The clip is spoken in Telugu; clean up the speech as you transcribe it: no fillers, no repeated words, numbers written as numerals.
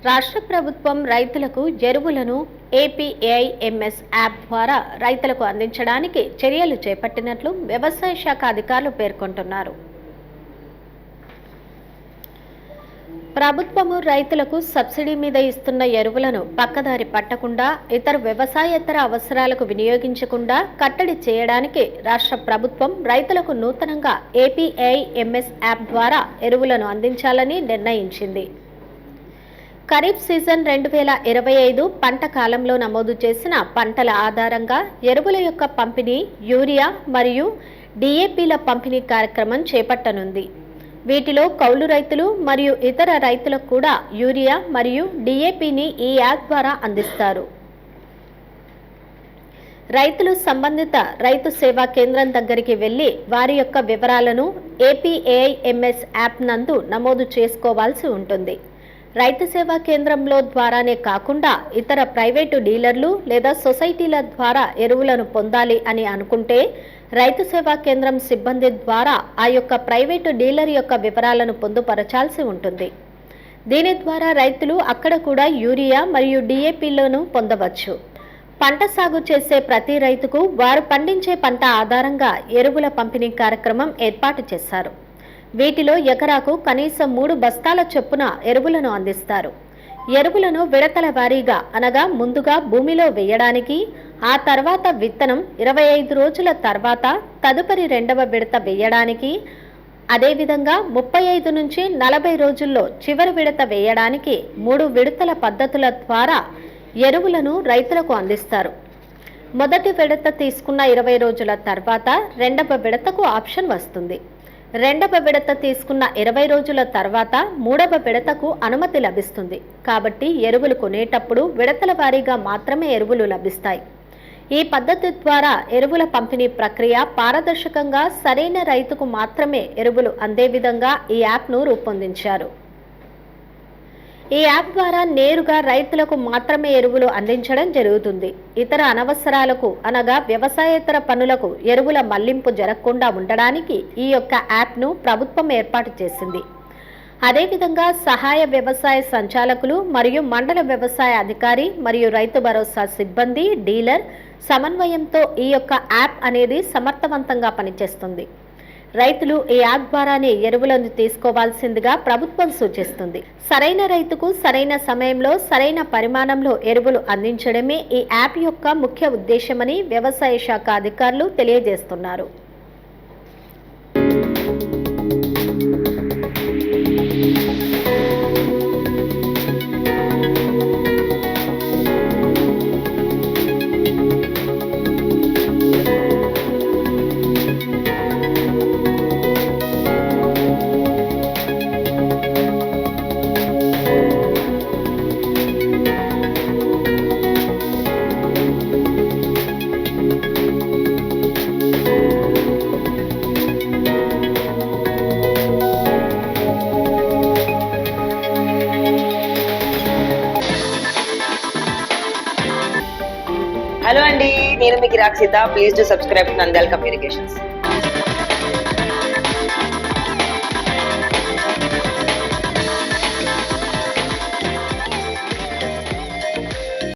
రాష్ట్ర ప్రభుత్వం రైతులకు ఎరువులను ఏపీఏఐఎంఎస్ యాప్ ద్వారా రైతులకు అందించడానికి చర్యలు చేపట్టినట్లు వ్యవసాయ శాఖ అధికారులు పేర్కొంటున్నారు. ప్రభుత్వము రైతులకు సబ్సిడీ మీద ఇస్తున్న ఎరువులను పక్కదారి పట్టకుండా ఇతర వ్యవసాయేతర అవసరాలకు వినియోగించకుండా కట్టడి చేయడానికి రాష్ట్ర ప్రభుత్వం రైతులకు నూతనంగా ఏపీఏఐఎంఎస్ యాప్ ద్వారా ఎరువులను అందించాలని నిర్ణయించింది. ఖరీఫ్ సీజన్ 2025 పంట కాలంలో నమోదు చేసిన పంటల ఆధారంగా ఎరువుల యొక్క పంపిణీ, యూరియా మరియు డిఏపిల పంపిణీ కార్యక్రమం చేపట్టనుంది. వీటిలో కౌలు రైతులు మరియు ఇతర రైతులకు కూడా యూరియా మరియు డిఏపిని ఈ యాప్ ద్వారా అందిస్తారు. రైతులు సంబంధిత రైతు సేవా కేంద్రం దగ్గరికి వెళ్లి వారి యొక్క వివరాలను ఏపీఏఐఎంఎస్ యాప్ నందు నమోదు చేసుకోవాల్సి ఉంటుంది. రైతు సేవా కేంద్రంలో ద్వారానే కాకుండా ఇతర ప్రైవేటు డీలర్లు లేదా సొసైటీల ద్వారా ఎరువులను పొందాలి అని అనుకుంటే రైతు సేవా కేంద్రం సిబ్బంది ద్వారా ఆ యొక్క ప్రైవేటు డీలర్ యొక్క వివరాలను పొందుపరచాల్సి ఉంటుంది. దీని ద్వారా రైతులు అక్కడ కూడా యూరియా మరియు డిఏపిలను పొందవచ్చు. పంట సాగు చేసే ప్రతి రైతుకు వారు పండించే పంట ఆధారంగా ఎరువుల పంపిణీ కార్యక్రమం ఏర్పాటు చేశారు. వీటిలో ఎకరాకు కనీసం 3 బస్తాల చొప్పున ఎరువులను అందిస్తారు. ఎరువులను విడతల వారీగా అనగా ముందుగా భూమిలో వేయడానికి, ఆ తర్వాత విత్తనం 25 రోజుల తర్వాత తదుపరి 2వ విడత వేయడానికి, అదేవిధంగా 35 నుంచి 40 రోజుల్లో చివరి విడత వేయడానికి 3 విడతల పద్ధతుల ద్వారా ఎరువులను రైతులకు అందిస్తారు. మొదటి విడత తీసుకున్న 20 రోజుల తర్వాత 2వ విడతకు ఆప్షన్ వస్తుంది. 2వ విడత తీసుకున్న 20 రోజుల తర్వాత 3వ విడతకు అనుమతి లభిస్తుంది. కాబట్టి ఎరువులు కొనేటప్పుడు విడతల వారీగా మాత్రమే ఎరువులు లభిస్తాయి. ఈ పద్ధతి ద్వారా ఎరువుల పంపిణీ ప్రక్రియ పారదర్శకంగా సరైన రైతుకు మాత్రమే ఎరువులు అందే విధంగా ఈ యాప్ను రూపొందించారు. ఈ యాప్ ద్వారా నేరుగా రైతులకు మాత్రమే ఎరువులు అందించడం జరుగుతుంది. ఇతర అనవసరాలకు అనగా వ్యవసాయేతర పనులకు ఎరువుల మళ్లింపు జరగకుండా ఉండడానికి ఈ యొక్క యాప్ను ప్రభుత్వం ఏర్పాటు చేసింది. అదేవిధంగా సహాయ వ్యవసాయ సంచాలకులు మరియు మండల వ్యవసాయ అధికారి మరియు రైతు భరోసా సిబ్బంది, డీలర్ సమన్వయంతో ఈ యొక్క యాప్ అనేది సమర్థవంతంగా పనిచేస్తుంది. రైతులు ఈ యాప్ ద్వారానే ఎరువులను తీసుకోవాల్సిందిగా ప్రభుత్వం సూచిస్తుంది. సరైన రైతుకు సరైన సమయంలో సరైన పరిమాణంలో ఎరువులు అందించడమే ఈ యాప్ యొక్క ముఖ్య ఉద్దేశమని వ్యవసాయ శాఖ అధికారులు తెలియజేస్తున్నారు. హలో అండి, నేను మీ గిరాక్ Sita. Please do subscribe to Nandyal communications.